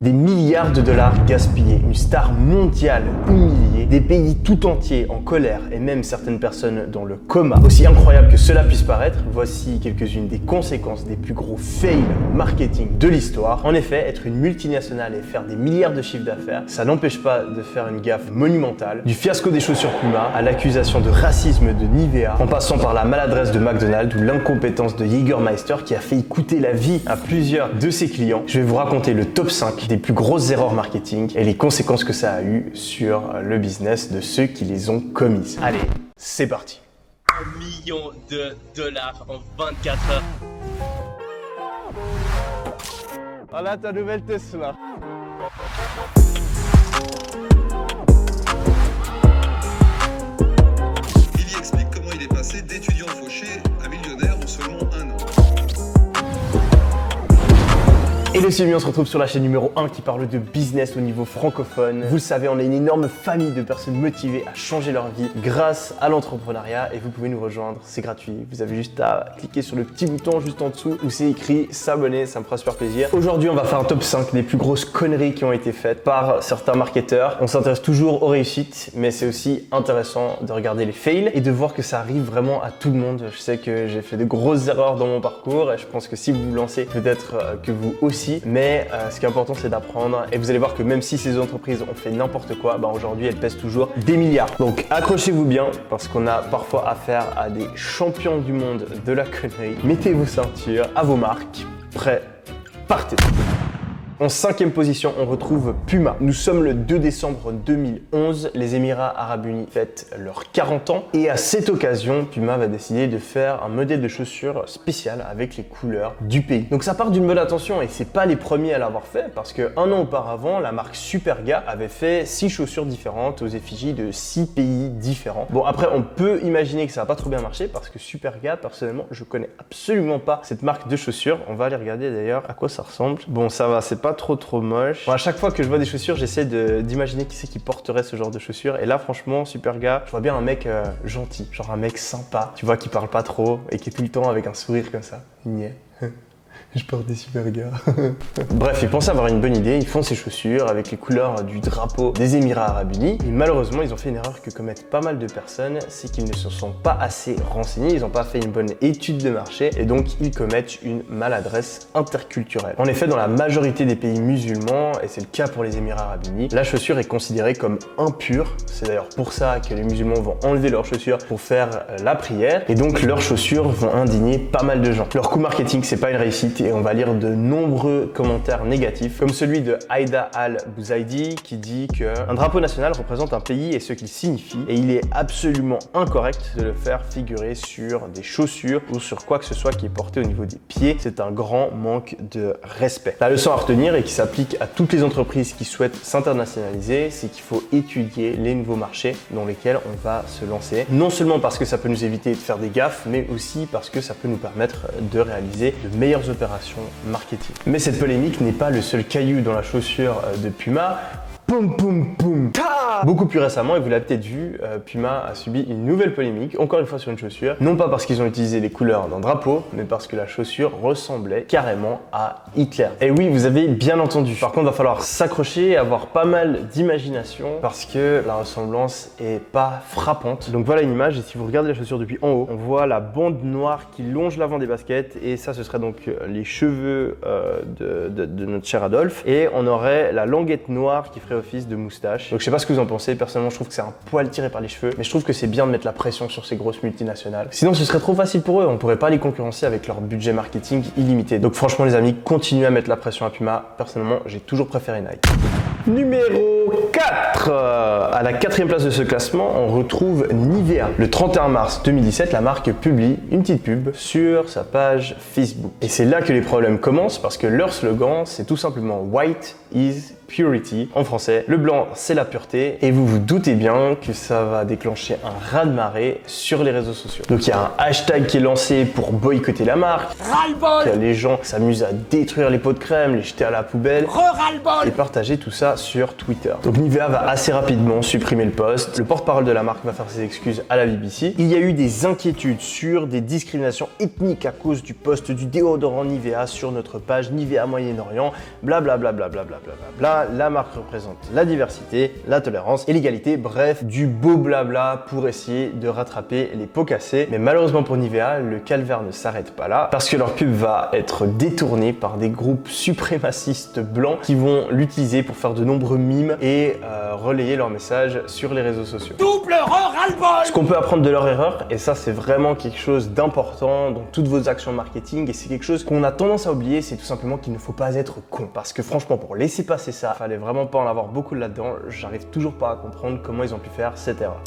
Des milliards de dollars gaspillés, une star mondiale humiliée, des pays tout entiers en colère et même certaines personnes dans le coma. Aussi incroyable que cela puisse paraître, voici quelques-unes des conséquences des plus gros fails marketing de l'histoire. En effet, être une multinationale et faire des milliards de chiffres d'affaires, ça n'empêche pas de faire une gaffe monumentale. Du fiasco des chaussures Puma à l'accusation de racisme de Nivea, en passant par la maladresse de McDonald's ou l'incompétence de Jägermeister qui a failli coûter la vie à plusieurs de ses clients. Je vais vous raconter le top 5 des plus grosses erreurs marketing et les conséquences que ça a eu sur le business de ceux qui les ont commises. Allez, c'est parti. 1 million de dollars en 24 heures. Voilà ta nouvelle Tesla. Il y explique comment il est passé d'étudiant fauché à millionnaire en seulement un an. Et le suivi, on se retrouve sur la chaîne numéro 1 qui parle de business au niveau francophone. Vous le savez, on est une énorme famille de personnes motivées à changer leur vie grâce à l'entrepreneuriat et vous pouvez nous rejoindre, c'est gratuit. Vous avez juste à cliquer sur le petit bouton juste en dessous où c'est écrit s'abonner, ça me fera super plaisir. Aujourd'hui, on va faire un top 5 des plus grosses conneries qui ont été faites par certains marketeurs. On s'intéresse toujours aux réussites, mais c'est aussi intéressant de regarder les fails et de voir que ça arrive vraiment à tout le monde. Je sais que j'ai fait de grosses erreurs dans mon parcours et je pense que si vous vous lancez, peut-être que vous aussi. Mais ce qui est important, c'est d'apprendre et vous allez voir que même si ces entreprises ont fait n'importe quoi, aujourd'hui elles pèsent toujours des milliards. Donc accrochez-vous bien parce qu'on a parfois affaire à des champions du monde de la connerie. Mettez vos ceintures, à vos marques, prêts, partez. En 5e position, on retrouve Puma. Nous sommes le 2 décembre 2011. Les Émirats Arabes Unis fêtent leurs 40 ans. Et à cette occasion, Puma va décider de faire un modèle de chaussures spécial avec les couleurs du pays. Donc ça part d'une bonne intention et c'est pas les premiers à l'avoir fait parce que un an auparavant, la marque Superga avait fait 6 chaussures différentes aux effigies de 6 pays différents. Bon, après, on peut imaginer que ça n'a pas trop bien marché parce que Superga, personnellement, je connais absolument pas cette marque de chaussures. On va aller regarder d'ailleurs à quoi ça ressemble. Bon, ça va, c'est pas trop moche. Bon, à chaque fois que je vois des chaussures, j'essaie d'imaginer qui c'est qui porterait ce genre de chaussures. Et là, franchement, Superga, je vois bien un mec gentil, genre un mec sympa, tu vois, qui parle pas trop et qui est tout le temps avec un sourire comme ça. Niais. Je porte des Superga. Bref, ils pensaient avoir une bonne idée, ils font ces chaussures avec les couleurs du drapeau des Émirats Arabes Unis. Et malheureusement, ils ont fait une erreur que commettent pas mal de personnes, c'est qu'ils ne se sont pas assez renseignés, ils n'ont pas fait une bonne étude de marché et donc ils commettent une maladresse interculturelle. En effet, dans la majorité des pays musulmans, et c'est le cas pour les Émirats Arabes Unis, la chaussure est considérée comme impure. C'est d'ailleurs pour ça que les musulmans vont enlever leurs chaussures pour faire la prière et donc leurs chaussures vont indigner pas mal de gens. Leur coût marketing, c'est pas une réussite. Et on va lire de nombreux commentaires négatifs, comme celui de Aïda Al-Bouzaidi qui dit qu'un drapeau national représente un pays et ce qu'il signifie, et il est absolument incorrect de le faire figurer sur des chaussures ou sur quoi que ce soit qui est porté au niveau des pieds. C'est un grand manque de respect. La leçon à retenir et qui s'applique à toutes les entreprises qui souhaitent s'internationaliser, c'est qu'il faut étudier les nouveaux marchés dans lesquels on va se lancer. Non seulement parce que ça peut nous éviter de faire des gaffes, mais aussi parce que ça peut nous permettre de réaliser de meilleures opérations marketing. Mais cette polémique n'est pas le seul caillou dans la chaussure de Puma. Poum poum poum ta. Beaucoup plus récemment, et vous l'avez peut-être vu, Puma a subi une nouvelle polémique, encore une fois sur une chaussure, non pas parce qu'ils ont utilisé les couleurs d'un drapeau, mais parce que la chaussure ressemblait carrément à Hitler. Et oui, vous avez bien entendu. Par contre, il va falloir s'accrocher et avoir pas mal d'imagination parce que la ressemblance est pas frappante. Donc voilà une image, et si vous regardez la chaussure depuis en haut, on voit la bande noire qui longe l'avant des baskets, et ça, ce serait donc les cheveux de notre cher Adolphe, et on aurait la languette noire qui ferait office de moustache. Donc je sais pas ce que vous en pensez, personnellement je trouve que c'est un poil tiré par les cheveux, mais je trouve que c'est bien de mettre la pression sur ces grosses multinationales. Sinon ce serait trop facile pour eux, on pourrait pas les concurrencer avec leur budget marketing illimité. Donc franchement les amis, continuez à mettre la pression à Puma. Personnellement j'ai toujours préféré Nike. Numéro 4. À la 4e place de ce classement, on retrouve Nivea. Le 31 mars 2017, la marque publie une petite pub sur sa page Facebook. Et c'est là que les problèmes commencent parce que leur slogan, c'est tout simplement White is Purity. En français, le blanc, c'est la pureté. Et vous vous doutez bien que ça va déclencher un raz-de-marée sur les réseaux sociaux. Donc il y a un hashtag qui est lancé pour boycotter la marque. Ras-le-bol. Les gens s'amusent à détruire les pots de crème, les jeter à la poubelle. Et partager tout ça sur Twitter. Donc Nivea va assez rapidement supprimer le post. Le porte-parole de la marque va faire ses excuses à la BBC. Il y a eu des inquiétudes sur des discriminations ethniques à cause du post du déodorant Nivea sur notre page Nivea Moyen-Orient, blablabla. La marque représente la diversité, la tolérance et l'égalité, bref, du beau blabla pour essayer de rattraper les pots cassés. Mais malheureusement pour Nivea, le calvaire ne s'arrête pas là parce que leur pub va être détournée par des groupes suprémacistes blancs qui vont l'utiliser pour faire de nombreux mimes et relayer leur message sur les réseaux sociaux. Double ras-le-bol. Ce qu'on peut apprendre de leur erreur, et ça c'est vraiment quelque chose d'important dans toutes vos actions marketing, et c'est quelque chose qu'on a tendance à oublier, c'est tout simplement qu'il ne faut pas être con. Parce que franchement, pour laisser passer ça, fallait vraiment pas en avoir beaucoup là-dedans. J'arrive toujours pas à comprendre comment ils ont pu faire cette erreur.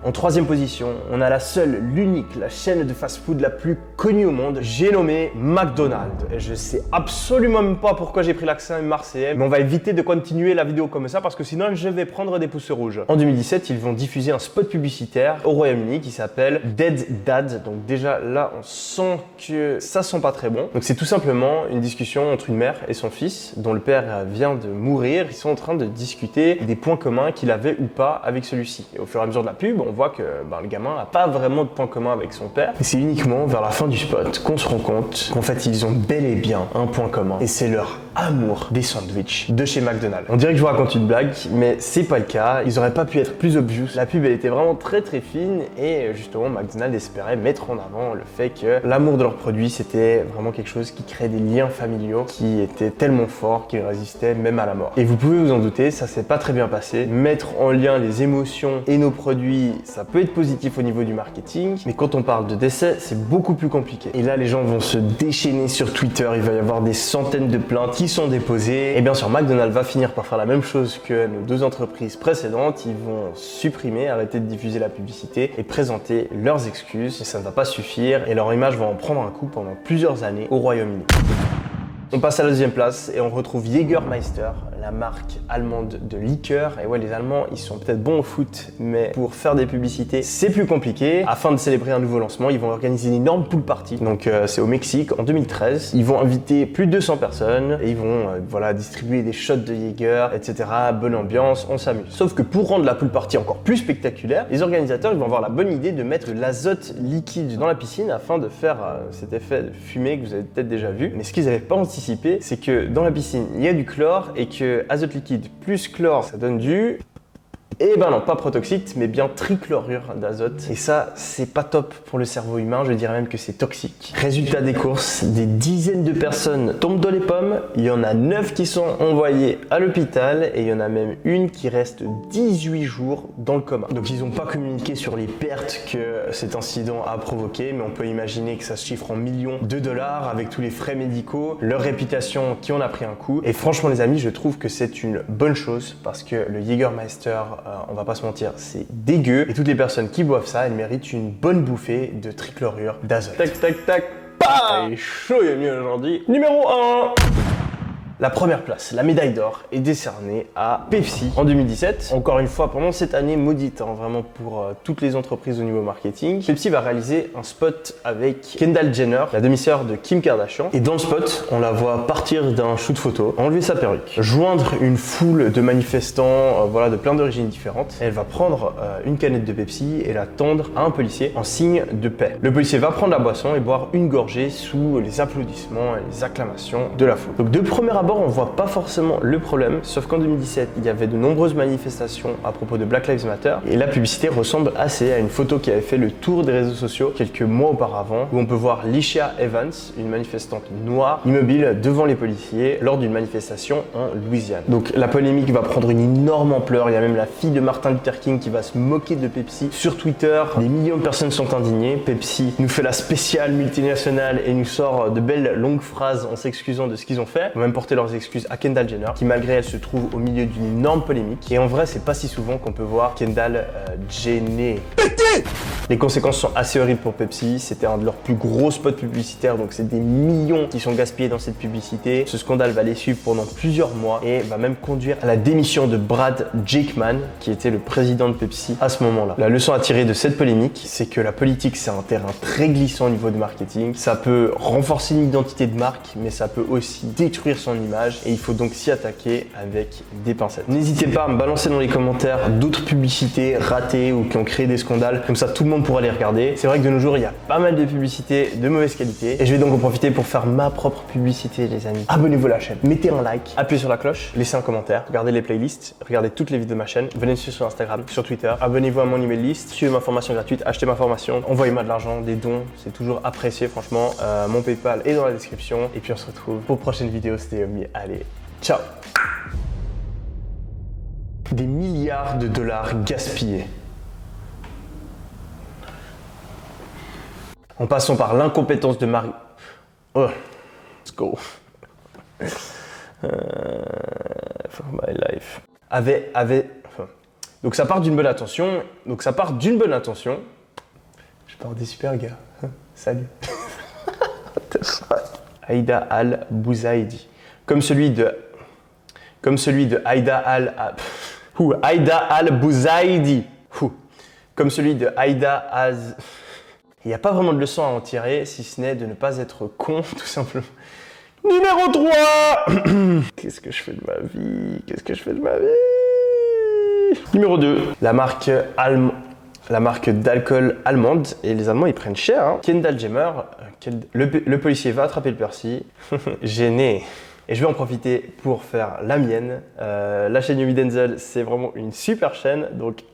En troisième position, on a la seule, l'unique, la chaîne de fast-food la plus connue au monde. J'ai nommé McDonald's. Et je sais absolument même pas pourquoi j'ai pris l'accent marseillais, mais on va éviter de continuer la vidéo comme ça parce que sinon je vais prendre des pouces rouges. En 2017, ils vont diffuser un spot publicitaire au Royaume-Uni qui s'appelle Dead Dad. Donc déjà là, on sent que ça sent pas très bon. Donc c'est tout simplement une discussion entre une mère et son fils dont le père vient de mourir. Ils sont en train de discuter des points communs qu'il avait ou pas avec celui-ci. Et au fur et à mesure de la pub, on voit que le gamin n'a pas vraiment de point commun avec son père. Et c'est uniquement vers la fin du spot qu'on se rend compte qu'en fait ils ont bel et bien un point commun. Et c'est leur amour des sandwichs de chez McDonald's. On dirait que je vous raconte une blague, mais c'est pas le cas. Ils auraient pas pu être plus obvious. La pub elle était vraiment très fine et justement McDonald's espérait mettre en avant le fait que l'amour de leurs produits c'était vraiment quelque chose qui crée des liens familiaux qui étaient tellement forts qu'ils résistaient même à la mort. Et vous pouvez vous en douter, ça s'est pas très bien passé. Mettre en lien les émotions et nos produits, ça peut être positif au niveau du marketing, mais quand on parle de décès, c'est beaucoup plus compliqué. Et là, les gens vont se déchaîner sur Twitter, il va y avoir des centaines de plaintes qui sont déposées. Et bien sûr, McDonald's va finir par faire la même chose que nos deux entreprises précédentes. Ils vont supprimer, arrêter de diffuser la publicité et présenter leurs excuses. Et ça ne va pas suffire et leur image va en prendre un coup pendant plusieurs années au Royaume-Uni. On passe à la deuxième place et on retrouve Jägermeister, la marque allemande de liqueur. Et ouais, les Allemands, ils sont peut-être bons au foot, mais pour faire des publicités, c'est plus compliqué. Afin de célébrer un nouveau lancement, ils vont organiser une énorme pool party. Donc c'est au Mexique en 2013. Ils vont inviter plus de 200 personnes et ils vont distribuer des shots de Jäger, etc. Bonne ambiance, on s'amuse. Sauf que pour rendre la pool party encore plus spectaculaire, les organisateurs ils vont avoir la bonne idée de mettre de l'azote liquide dans la piscine afin de faire cet effet de fumée que vous avez peut-être déjà vu. Mais ce qu'ils n'avaient pas anticipé, c'est que dans la piscine, il y a du chlore et que azote liquide plus chlore, ça donne du... Et ben non, pas protoxyde, mais bien trichlorure d'azote. Et ça, c'est pas top pour le cerveau humain, je dirais même que c'est toxique. Résultat des courses, des dizaines de personnes tombent dans les pommes, il y en a 9 qui sont envoyées à l'hôpital et il y en a même une qui reste 18 jours dans le coma. Donc ils n'ont pas communiqué sur les pertes que cet incident a provoqué, mais on peut imaginer que ça se chiffre en millions de dollars avec tous les frais médicaux, leur réputation qui en a pris un coup. Et franchement les amis, je trouve que c'est une bonne chose parce que le Jägermeister, on va pas se mentir, c'est dégueu. Et toutes les personnes qui boivent ça, elles méritent une bonne bouffée de trichlorure d'azote. Tac, tac, tac, il est chaud, il est mieux aujourd'hui. Numéro 1. La première place, la médaille d'or, est décernée à Pepsi en 2017. Encore une fois, pendant cette année maudite, vraiment pour toutes les entreprises au niveau marketing, Pepsi va réaliser un spot avec Kendall Jenner, la demi-sœur de Kim Kardashian. Et dans le spot, on la voit partir d'un shoot photo, enlever sa perruque, joindre une foule de manifestants, de plein d'origines différentes. Elle va prendre une canette de Pepsi et la tendre à un policier en signe de paix. Le policier va prendre la boisson et boire une gorgée sous les applaudissements et les acclamations de la foule. Donc de premier abord, on voit pas forcément le problème, sauf qu'en 2017, il y avait de nombreuses manifestations à propos de Black Lives Matter et la publicité ressemble assez à une photo qui avait fait le tour des réseaux sociaux quelques mois auparavant, où on peut voir Licia Evans, une manifestante noire, immobile devant les policiers lors d'une manifestation en Louisiane. Donc la polémique va prendre une énorme ampleur, il y a même la fille de Martin Luther King qui va se moquer de Pepsi sur Twitter. Des millions de personnes sont indignées, Pepsi nous fait la spéciale multinationale et nous sort de belles longues phrases en s'excusant de ce qu'ils ont fait. On va même porter leurs excuses à Kendall Jenner, qui malgré elle se trouve au milieu d'une énorme polémique. Et en vrai, c'est pas si souvent qu'on peut voir Kendall gêné. Les conséquences sont assez horribles pour Pepsi. C'était un de leurs plus gros spots publicitaires, donc c'est des millions qui sont gaspillés dans cette publicité. Ce scandale va les suivre pendant plusieurs mois et va même conduire à la démission de Brad Jakeman, qui était le président de Pepsi à ce moment-là. La leçon à tirer de cette polémique, c'est que la politique, c'est un terrain très glissant au niveau du marketing. Ça peut renforcer une identité de marque, mais ça peut aussi détruire son image et il faut donc s'y attaquer avec des pincettes. N'hésitez pas à me balancer dans les commentaires d'autres publicités ratées ou qui ont créé des scandales, comme ça tout le monde pourra les regarder. C'est vrai que de nos jours il y a pas mal de publicités de mauvaise qualité et je vais donc en profiter pour faire ma propre publicité les amis. Abonnez-vous à la chaîne, mettez un like, appuyez sur la cloche, laissez un commentaire, regardez les playlists, regardez toutes les vidéos de ma chaîne, venez me suivre sur Instagram, sur Twitter, abonnez-vous à mon email list, suivez ma formation gratuite, achetez ma formation, envoyez-moi de l'argent, des dons, c'est toujours apprécié franchement. Mon PayPal est dans la description et puis on se retrouve pour une prochaine vidéo. C'était Yomi, allez, ciao. Des milliards de dollars gaspillés. En passant par l'incompétence de Marie. Oh, let's go. For my life. Donc ça part d'une bonne intention. Je pars des super gars. Salut. Aïda al-Bouzaïdi. Comme celui de Aïda al-Bouzaïdi. Comme celui de Aïda Az. Il n'y a pas vraiment de leçon à en tirer, si ce n'est de ne pas être con, tout simplement. Numéro 3. Qu'est-ce que je fais de ma vie? Numéro 2. La marque d'alcool allemande. Et les Allemands, ils prennent cher. Hein. Kendall Jenner. Le policier va attraper le Percy. Gêné. Et je vais en profiter pour faire la mienne. La chaîne Yomi Denzel, c'est vraiment une super chaîne. Donc,